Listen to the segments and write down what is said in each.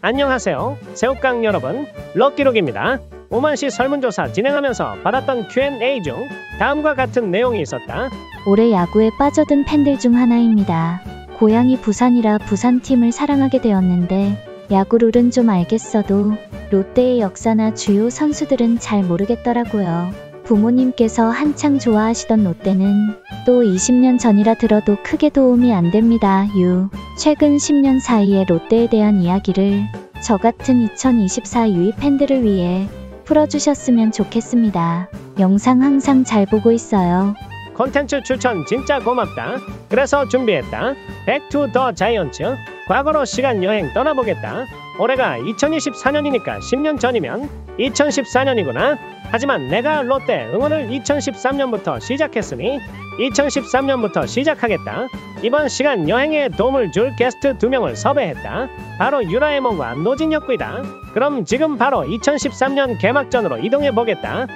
안녕하세요. 새우깡 여러분, 럭키록입니다. 오만시 설문조사 진행하면서 받았던 Q&A 중 다음과 같은 내용이 있었다. 올해 야구에 빠져든 팬들 중 하나입니다. 고향이 부산이라 부산팀을 사랑하게 되었는데 야구 룰은 좀 알겠어도 롯데의 역사나 주요 선수들은 잘 모르겠더라고요. 부모님께서 한창 좋아하시던 롯데는 또 20년 전이라 들어도 크게 도움이 안 됩니다. 최근 10년 사이의 롯데에 대한 이야기를 저 같은 2024 유이 팬들을 위해 풀어주셨으면 좋겠습니다. 영상 항상 잘 보고 있어요. 콘텐츠 추천 진짜 고맙다. 그래서 준비했다. 백 투 더 자이언츠. 과거로 시간 여행 떠나보겠다. 올해가 2024년이니까 10년 전이면 2014년이구나. 하지만 내가 롯데 응원을 2013년부터 시작했으니 2013년부터 시작하겠다. 이번 시간 여행에 도움을 줄 게스트 2명을 섭외했다. 바로 유라에몽과 노진혁구이다. 그럼 지금 바로 2013년 개막전으로 이동해보겠다.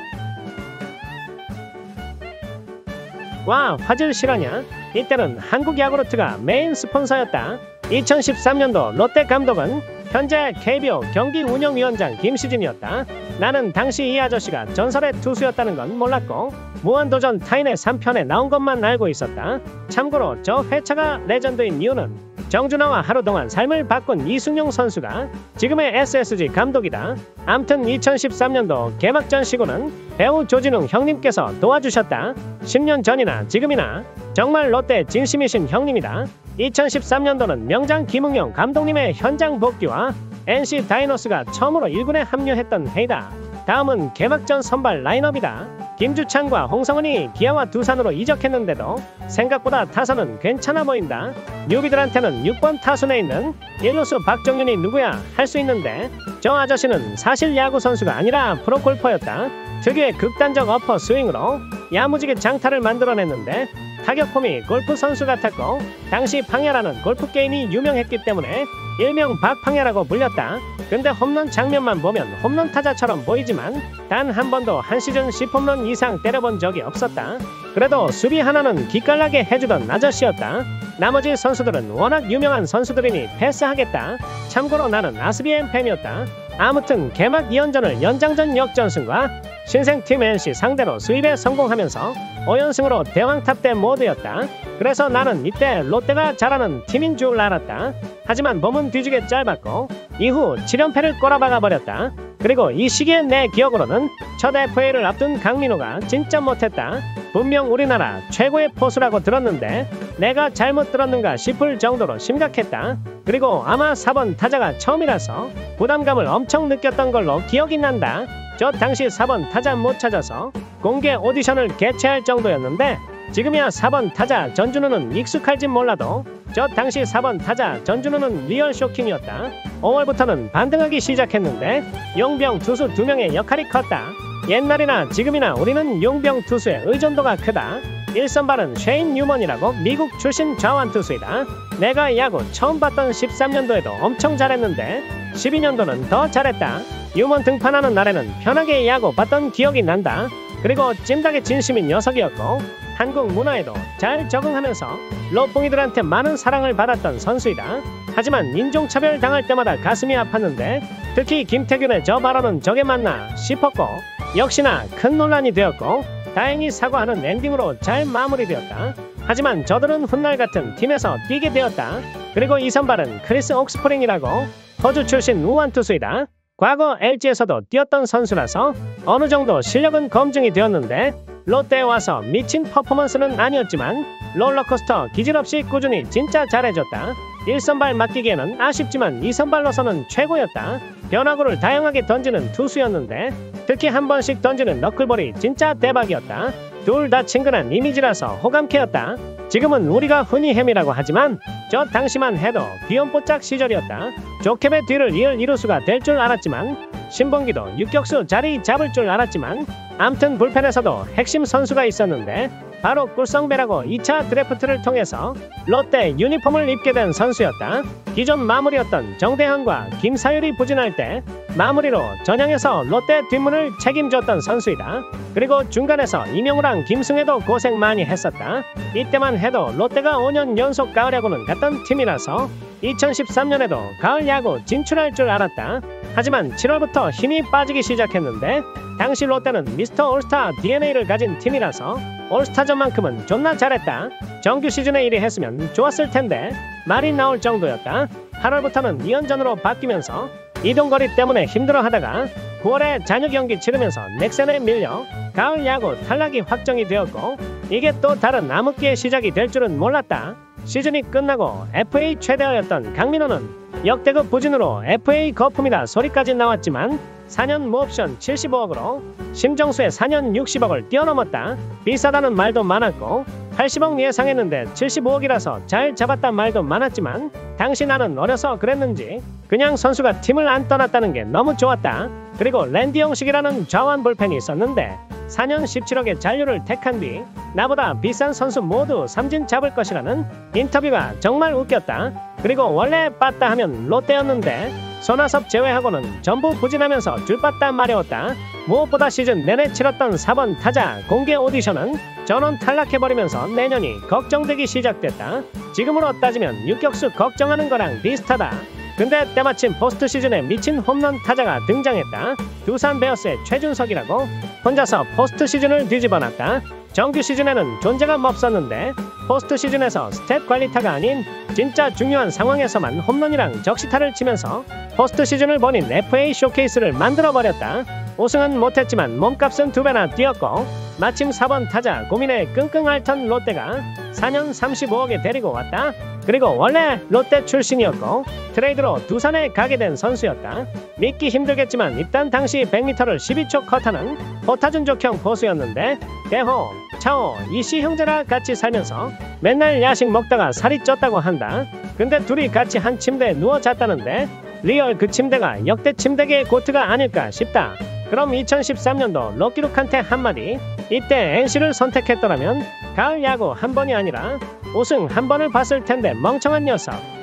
와, 화질 실화냐? 이때는 한국야구르트가 메인 스폰서였다. 2013년도 롯데 감독은 현재 KBO 경기운영위원장 김시진이었다. 나는 당시 이 아저씨가 전설의 투수였다는 건 몰랐고 무한도전 타인의 3편에 나온 것만 알고 있었다. 참고로 저 회차가 레전드인 이유는 정준하와 하루 동안 삶을 바꾼 이승용 선수가 지금의 SSG 감독이다. 암튼 2013년도 개막전 시구는 배우 조진웅 형님께서 도와주셨다. 10년 전이나 지금이나 정말 롯데 진심이신 형님이다. 2013년도는 명장 김웅영 감독님의 현장 복귀와 NC 다이노스가 처음으로 1군에 합류했던 해이다. 다음은 개막전 선발 라인업이다. 김주찬과 홍성은이 기아와 두산으로 이적했는데도 생각보다 타선은 괜찮아 보인다. 뉴비들한테는 6번 타순에 있는 1루수 박정윤이 누구야 할 수 있는데 저 아저씨는 사실 야구 선수가 아니라 프로골퍼였다. 특유의 극단적 어퍼 스윙으로 야무지게 장타를 만들어냈는데 타격폼이 골프 선수 같았고 당시 팡야라는 골프 게임이 유명했기 때문에 일명 박팡야라고 불렸다. 근데 홈런 장면만 보면 홈런 타자처럼 보이지만 단 한 번도 한 시즌 10홈런 이상 때려본 적이 없었다. 그래도 수비 하나는 기깔나게 해주던 아저씨였다. 나머지 선수들은 워낙 유명한 선수들이니 패스하겠다. 참고로 나는 아스비엔 팬이었다. 아무튼 개막 2연전을 연장전 역전승과 신생팀 NC 상대로 수입에 성공하면서 5연승으로 대왕탑대 모드였다. 그래서 나는 이때 롯데가 잘하는 팀인 줄 알았다. 하지만 몸은 뒤지게 짧았고 이후 7연패를 꼬라박아 버렸다. 그리고 이 시기에 내 기억으로는 첫 FA를 앞둔 강민호가 진짜 못했다. 분명 우리나라 최고의 포수라고 들었는데 내가 잘못 들었는가 싶을 정도로 심각했다. 그리고 아마 4번 타자가 처음이라서 부담감을 엄청 느꼈던 걸로 기억이 난다. 저 당시 4번 타자 못 찾아서 공개 오디션을 개최할 정도였는데 지금이야 4번 타자 전준우는 익숙할진 몰라도 저 당시 4번 타자 전준우는 리얼 쇼킹이었다. 5월부터는 반등하기 시작했는데 용병 투수 2명의 역할이 컸다. 옛날이나 지금이나 우리는 용병 투수의 의존도가 크다. 1선발은 쉐인 뉴먼이라고 미국 출신 좌완 투수이다. 내가 야구 처음 봤던 13년도에도 엄청 잘했는데 12년도는 더 잘했다. 뉴먼 등판하는 날에는 편하게 야구 봤던 기억이 난다. 그리고 찜닭의 진심인 녀석이었고 한국 문화에도 잘 적응하면서 롯봉이들한테 많은 사랑을 받았던 선수이다. 하지만 인종차별 당할 때마다 가슴이 아팠는데 특히 김태균의 저 발언은 저게 맞나 싶었고 역시나 큰 논란이 되었고 다행히 사과하는 엔딩으로 잘 마무리되었다. 하지만 저들은 훗날 같은 팀에서 뛰게 되었다. 그리고 이 선발은 크리스 옥스프링이라고 호주 출신 우완 투수이다. 과거 LG에서도 뛰었던 선수라서 어느 정도 실력은 검증이 되었는데 롯데에 와서 미친 퍼포먼스는 아니었지만 롤러코스터 기질 없이 꾸준히 진짜 잘해줬다. 1선발 맡기기에는 아쉽지만 2선발로서는 최고였다. 변화구를 다양하게 던지는 투수였는데 특히 한 번씩 던지는 너클볼이 진짜 대박이었다. 둘 다 친근한 이미지라서 호감캐였다. 지금은 우리가 흔히 햄이라고 하지만 저 당시만 해도 귀염뽀짝 시절이었다. 조캡의 뒤를 이을 이루수가 될 줄 알았지만 신봉기도 유격수 자리 잡을 줄 알았지만 암튼 불펜에서도 핵심 선수가 있었는데 바로 꿀성배라고 2차 드래프트를 통해서 롯데 유니폼을 입게 된 선수였다. 기존 마무리였던 정대현과 김사율이 부진할 때 마무리로 전향해서 롯데 뒷문을 책임졌던 선수이다. 그리고 중간에서 이명우랑 김승혜도 고생 많이 했었다. 이때만 해도 롯데가 5년 연속 가을 야구는 갔던 팀이라서 2013년에도 가을 야구 진출할 줄 알았다. 하지만 7월부터 힘이 빠지기 시작했는데 당시 롯데는 미스터 올스타 DNA를 가진 팀이라서 올스타전만큼은 존나 잘했다. 정규 시즌에 1위 했으면 좋았을 텐데 말이 나올 정도였다. 8월부터는 2연전으로 바뀌면서 이동거리 때문에 힘들어하다가 9월에 잔여 경기 치르면서 넥센에 밀려 가을 야구 탈락이 확정이 되었고 이게 또 다른 암흑기의 시작이 될 줄은 몰랐다. 시즌이 끝나고 FA 최대어였던 강민호는 역대급 부진으로 FA 거품이다 소리까지 나왔지만 4년 무옵션 75억으로 심정수의 4년 60억을 뛰어넘었다. 비싸다는 말도 많았고 80억 예상했는데 75억이라서 잘 잡았단 말도 많았지만 당시 나는 어려서 그랬는지 그냥 선수가 팀을 안 떠났다는 게 너무 좋았다. 그리고 랜디 형식이라는 좌완 볼펜이 있었는데 4년 17억의 잔류를 택한 뒤 나보다 비싼 선수 모두 삼진 잡을 것이라는 인터뷰가 정말 웃겼다. 그리고 원래 빠따 하면 롯데였는데 손아섭 제외하고는 전부 부진하면서 줄빠따 마려웠다. 무엇보다 시즌 내내 치렀던 4번 타자 공개 오디션은 전원 탈락해버리면서 내년이 걱정되기 시작됐다. 지금으로 따지면 유격수 걱정하는 거랑 비슷하다. 근데 때마침 포스트 시즌에 미친 홈런 타자가 등장했다. 두산 베어스의 최준석이라고 혼자서 포스트 시즌을 뒤집어놨다. 정규 시즌에는 존재감 없었는데 포스트 시즌에서 스탯 관리타가 아닌 진짜 중요한 상황에서만 홈런이랑 적시타를 치면서 포스트 시즌을 보닌 FA 쇼케이스를 만들어버렸다. 우승은 못했지만 몸값은 2배나 뛰었고 마침 4번 타자 고민에 끙끙 앓던 롯데가 4년 35억에 데리고 왔다. 그리고 원래 롯데 출신이었고 트레이드로 두산에 가게 된 선수였다. 믿기 힘들겠지만 일단 당시 100m를 12초 컷하는 포타준족형 포수였는데 대호, 차호, 이씨 형제라 같이 살면서 맨날 야식 먹다가 살이 쪘다고 한다. 근데 둘이 같이 한 침대에 누워 잤다는데 리얼 그 침대가 역대 침대계의 고트가 아닐까 싶다. 그럼 2013년도 럭키룩한테 한마디. 이때 NC를 선택했더라면 가을 야구 한 번이 아니라 우승 한 번을 봤을 텐데 멍청한 녀석.